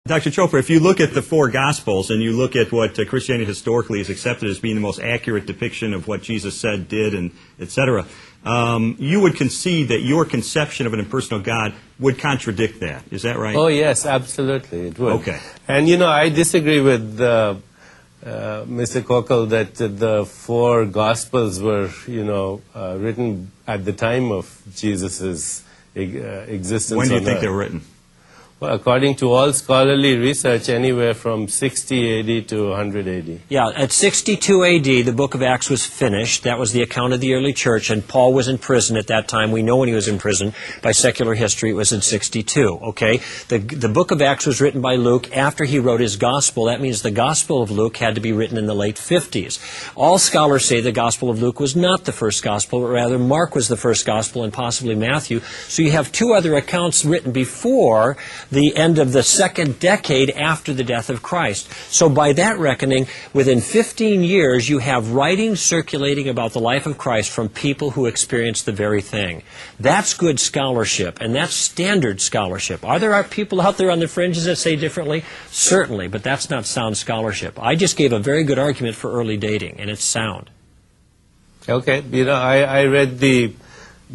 Dr. Chopra, if you look at the four Gospels and you look at what Christianity historically is accepted as being the most accurate depiction of what Jesus said, did, and etc., you would concede that your conception of an impersonal God would contradict that. Is that right? Oh, yes, absolutely, it would. Okay. And, I disagree with Mr. Koukl that the four Gospels were, written at the time of Jesus' existence. When do you think they were written? Well, according to all scholarly research, anywhere from 60 AD to 100 AD. Yeah, at 62 AD, the book of Acts was finished. That was the account of the early church, and Paul was in prison at that time. We know when he was in prison. By secular history, it was in 62, okay? The book of Acts was written by Luke after he wrote his gospel. That means the gospel of Luke had to be written in the late 50s. All scholars say the gospel of Luke was not the first gospel, but rather Mark was the first gospel and possibly Matthew. So you have two other accounts written before the end of the second decade after the death of Christ. So by that reckoning, within 15 years, you have writings circulating about the life of Christ from people who experienced the very thing. That's good scholarship, and that's standard scholarship. Are there people out there on the fringes that say differently? Certainly, but that's not sound scholarship. I just gave a very good argument for early dating, and it's sound. Okay, I read the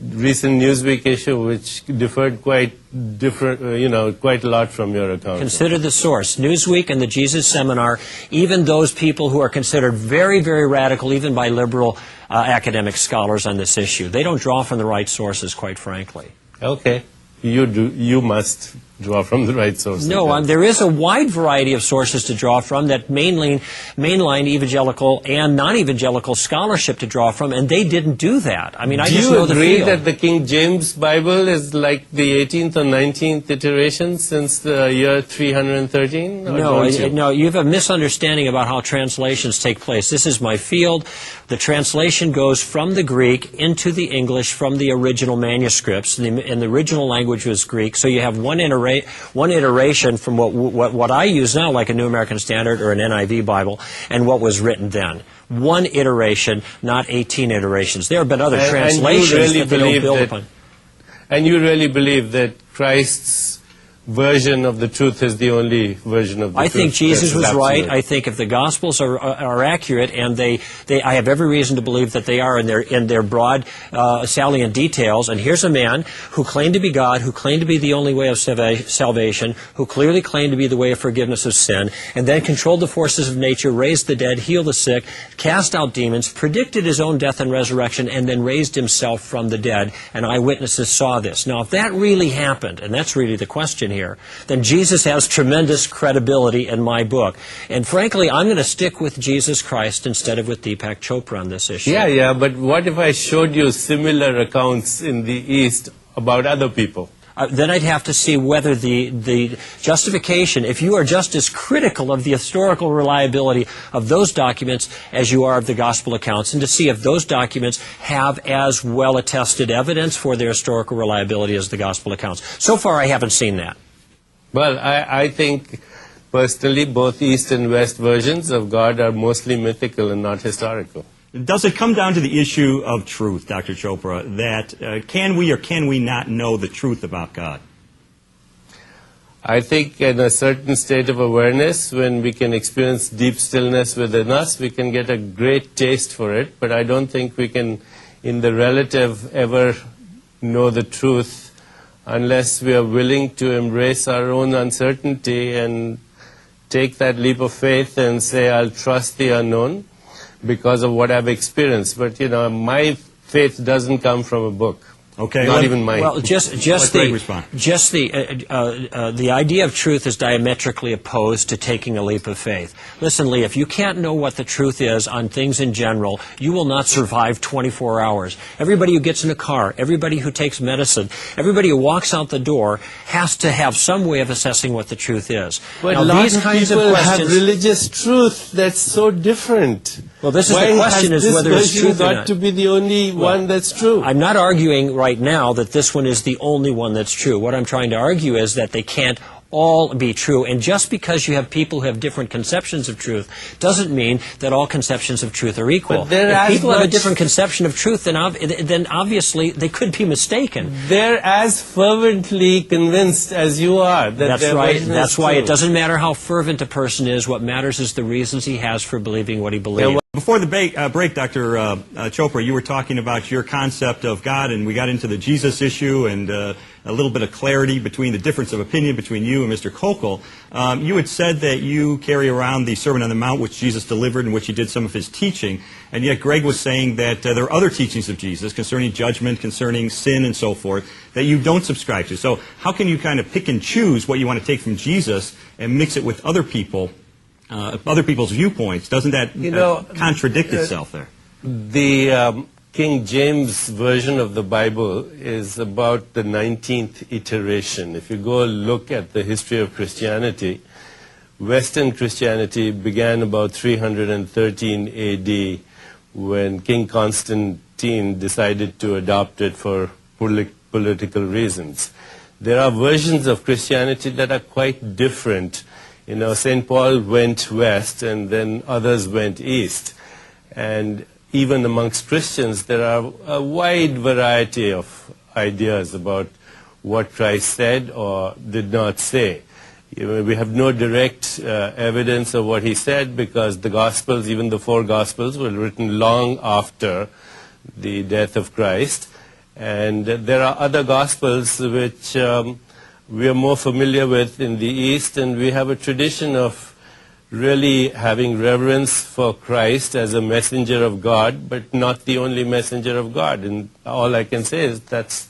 recent Newsweek issue, which differed quite a lot from your account. Consider the source. Newsweek and the Jesus Seminar, even those people who are considered very, very radical, even by liberal academic scholars on this issue, they don't draw from the right sources, quite frankly. Okay. You must draw from the right sources. No, there is a wide variety of sources to draw from that mainline evangelical and non-evangelical scholarship to draw from, and they didn't do that. I mean, I just know the field. Do you agree that the King James Bible is like the 18th or 19th iteration since the year 313? No, you have a misunderstanding about how translations take place. This is my field. The translation goes from the Greek into the English from the original manuscripts, and the original language was Greek, so you have one iteration from what I use now, like a New American Standard or an NIV Bible, and what was written then. One iteration, not 18 iterations. There have been other translations that they don't build upon. And you really believe that Christ's version of the truth is the only version of the truth? I think Jesus was right. I think if the Gospels are accurate, and I have every reason to believe that they are in their broad, salient details. And here's a man who claimed to be God, who claimed to be the only way of salvation, who clearly claimed to be the way of forgiveness of sin, and then controlled the forces of nature, raised the dead, healed the sick, cast out demons, predicted his own death and resurrection, and then raised himself from the dead. And eyewitnesses saw this. Now, if that really happened, and that's really the question here, then Jesus has tremendous credibility in my book. And frankly, I'm going to stick with Jesus Christ instead of with Deepak Chopra on this issue. Yeah, but what if I showed you similar accounts in the East about other people? Then I'd have to see whether the justification, if you are just as critical of the historical reliability of those documents as you are of the gospel accounts, and to see if those documents have as well attested evidence for their historical reliability as the gospel accounts. So far, I haven't seen that. Well, I think, personally, both East and West versions of God are mostly mythical and not historical. Does it come down to the issue of truth, Dr. Chopra, that can we or can we not know the truth about God? I think in a certain state of awareness, when we can experience deep stillness within us, we can get a great taste for it, but I don't think we can, in the relative, ever know the truth unless we are willing to embrace our own uncertainty and take that leap of faith and say, I'll trust the unknown because of what I've experienced. But, my faith doesn't come from a book. Okay. Not even mine. Well, the idea of truth is diametrically opposed to taking a leap of faith. Listen, Lee, if you can't know what the truth is on things in general, you will not survive 24 hours. Everybody who gets in a car, everybody who takes medicine, everybody who walks out the door has to have some way of assessing what the truth is. But lots of people have religious truth that's so different. Well, this is the question, is whether it's truth or not. Got to be the only one that's true? I'm not arguing right now that this one is the only one that's true. What I'm trying to argue is that they can't all be true. And just because you have people who have different conceptions of truth doesn't mean that all conceptions of truth are equal. If people have a different conception of truth, then obviously they could be mistaken. They're as fervently convinced as you are that That's their right. version is That's why true. it doesn't matter how fervent a person is. What matters is the reasons he has for believing what he believes. Before the break, Dr. Chopra, you were talking about your concept of God, and we got into the Jesus issue and a little bit of clarity between the difference of opinion between you and Mr. Koukl. You had said that you carry around the Sermon on the Mount, which Jesus delivered, in which he did some of his teaching, and yet Greg was saying that there are other teachings of Jesus concerning judgment, concerning sin, and so forth, that you don't subscribe to. So how can you kind of pick and choose what you want to take from Jesus and mix it with other people? Other people's viewpoints? Doesn't that contradict itself there? The King James version of the Bible is about the 19th iteration. If you go look at the history of Christianity, Western Christianity began about 313 AD when King Constantine decided to adopt it for political reasons. There are versions of Christianity that are quite different. You know, St. Paul went west and then others went east. And even amongst Christians, there are a wide variety of ideas about what Christ said or did not say. You know, we have no direct evidence of what he said because the Gospels, even the 4 Gospels, were written long after the death of Christ. And there are other Gospels which we are more familiar with in the East, and we have a tradition of really having reverence for Christ as a messenger of God, but not the only messenger of God. And all I can say is that's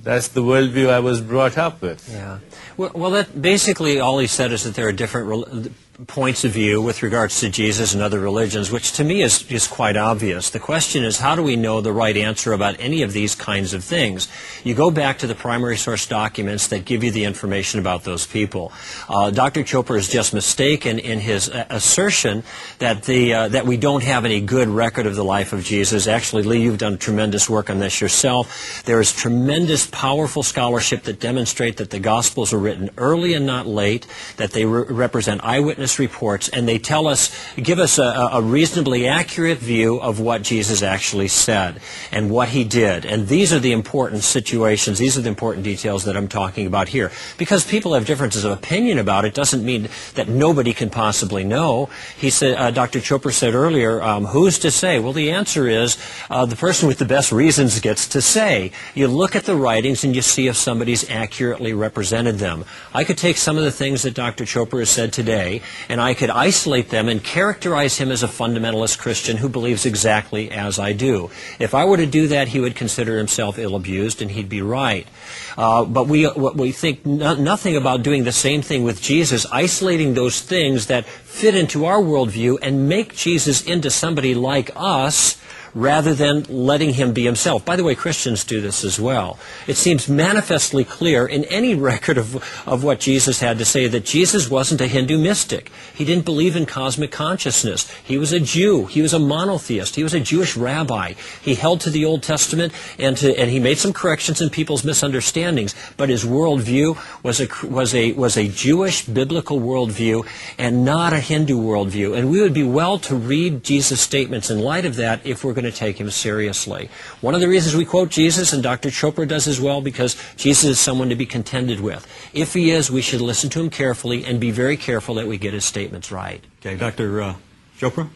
the worldview I was brought up with. Yeah. Well, that basically all he said is that there are different points of view with regards to Jesus and other religions, which to me is quite obvious. The question is, how do we know the right answer about any of these kinds of things? You go back to the primary source documents that give you the information about those people. Dr. Chopra is just mistaken in his assertion that that we don't have any good record of the life of Jesus. Actually, Lee, you've done tremendous work on this yourself. There is tremendous, powerful scholarship that demonstrate that the Gospels are written early and not late, that they represent eyewitness reports, and they give us a reasonably accurate view of what Jesus actually said and what he did. And these are the important situations, these are the important details that I'm talking about here. Because people have differences of opinion about it doesn't mean that nobody can possibly know. He said, Dr. Chopra said earlier, who's to say? Well, the answer is the person with the best reasons gets to say. You look at the writings and you see if somebody's accurately represented them. I could take some of the things that Dr. Chopra has said today and I could isolate them and characterize him as a fundamentalist Christian who believes exactly as I do. If I were to do that, he would consider himself ill-abused, and he'd be right. But we think nothing about doing the same thing with Jesus, isolating those things that fit into our worldview and make Jesus into somebody like us, rather than letting him be himself. By the way, Christians do this as well. It seems manifestly clear in any record of what Jesus had to say that Jesus wasn't a Hindu mystic. He didn't believe in cosmic consciousness. He was a Jew. He was a monotheist. He was a Jewish rabbi. He held to the Old Testament, and he made some corrections in people's misunderstandings, but his worldview was a Jewish biblical worldview and not a Hindu worldview. And we would be well to read Jesus' statements in light of that if we're going to take him seriously. One of the reasons we quote Jesus, and Dr. Chopra does as well, because Jesus is someone to be contended with. If he is, we should listen to him carefully and be very careful that we get his statements right. Okay, Dr. Chopra?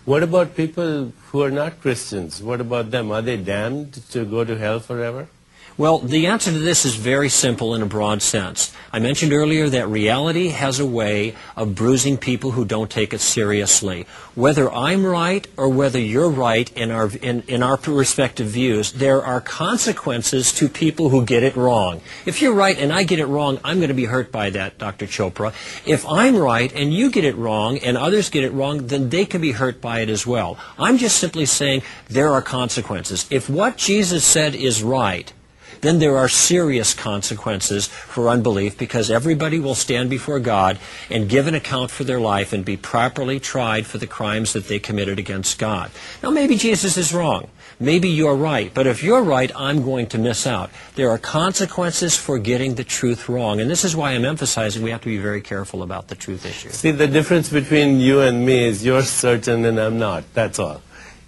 What about people who are not Christians? What about them? Are they damned to go to hell forever? Well, the answer to this is very simple in a broad sense. I mentioned earlier that reality has a way of bruising people who don't take it seriously. Whether I'm right or whether you're right in our respective views, there are consequences to people who get it wrong. If you're right and I get it wrong, I'm going to be hurt by that, Dr. Chopra. If I'm right and you get it wrong and others get it wrong, then they can be hurt by it as well. I'm just simply saying there are consequences. If what Jesus said is right, then there are serious consequences for unbelief, because everybody will stand before God and give an account for their life and be properly tried for the crimes that they committed against God. Now, maybe Jesus is wrong. Maybe you're right. But if you're right, I'm going to miss out. There are consequences for getting the truth wrong. And this is why I'm emphasizing we have to be very careful about the truth issue. See, the difference between you and me is you're certain and I'm not. That's all.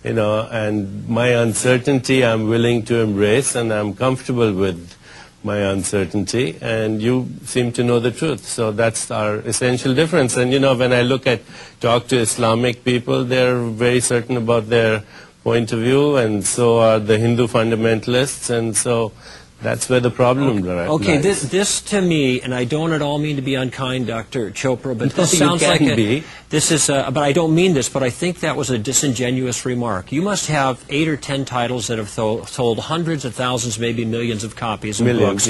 You know, and my uncertainty I'm willing to embrace, and I'm comfortable with my uncertainty, and you seem to know the truth. So that's our essential difference. And you know, when I talk to Islamic people, they're very certain about their point of view, and so are the Hindu fundamentalists, and so that's where the problem lies. Okay, this to me, and I don't at all mean to be unkind, Dr. Chopra, but this sounds like but I don't mean this, but I think that was a disingenuous remark. You must have 8 or 10 titles that have sold hundreds of thousands, maybe millions of copies of books,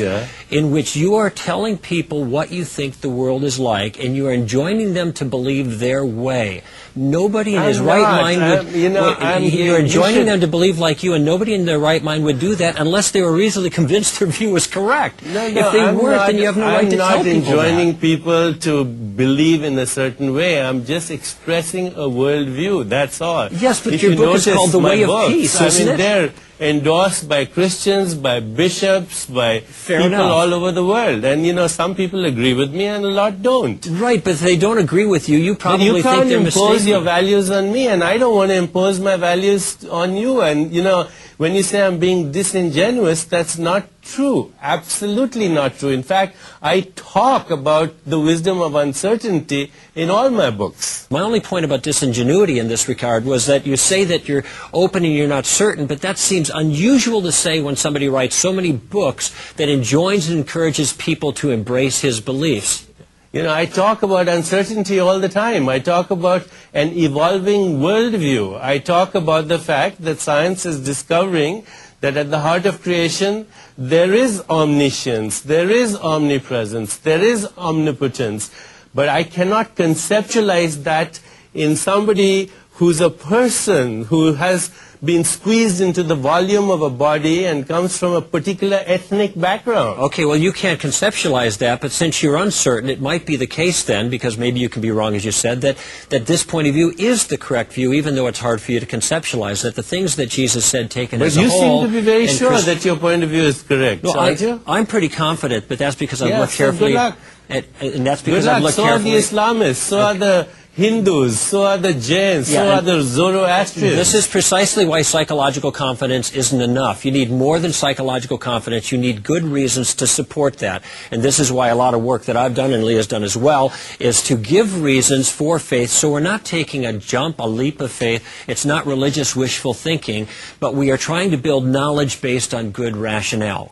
in which you are telling people what you think the world is like, and you are enjoining them to believe their way. Nobody in his right mind would... You're enjoining them to believe like you, and nobody in their right mind would do that unless they were reasonably convinced their view was correct. No, if they weren't, then you have no right to tell people I'm not enjoining people to believe in a certain way. I'm just expressing a worldview. That's all. Yes, but your book is called The Way of Peace, isn't it? They're endorsed by Christians, by bishops, by people all over the world. And, you know, some people agree with me and a lot don't. Right, but if they don't agree with you, you probably think they're mistaken. You can't impose your values on me, and I don't want to impose my values on you. And, you know, when you say I'm being disingenuous, that's not true. Absolutely not true. In fact, I talk about the wisdom of uncertainty in all my books. My only point about disingenuity in this regard was that you say that you're open and you're not certain, but that seems unusual to say when somebody writes so many books that enjoins and encourages people to embrace his beliefs. You know, I talk about uncertainty all the time. I talk about an evolving worldview. I talk about the fact that science is discovering that at the heart of creation, there is omniscience, there is omnipresence, there is omnipotence. But I cannot conceptualize that in somebody who's a person who has been squeezed into the volume of a body and comes from a particular ethnic background. Okay, well, you can't conceptualize that, but since you're uncertain, it might be the case then, because maybe you can be wrong, as you said, that this point of view is the correct view, even though it's hard for you to conceptualize, that the things that Jesus said taken as a whole... But you seem to be very sure that your point of view is correct, aren't you? I'm pretty confident, but that's because I've looked carefully... Good luck. And that's because I've looked carefully... So are the Islamists, so are the Hindus, so are the Jains, so are the Zoroastrians. This is precisely why psychological confidence isn't enough. You need more than psychological confidence. You need good reasons to support that. And this is why a lot of work that I've done, and Lee has done as well, is to give reasons for faith. So we're not taking a jump, a leap of faith. It's not religious wishful thinking, but we are trying to build knowledge based on good rationale.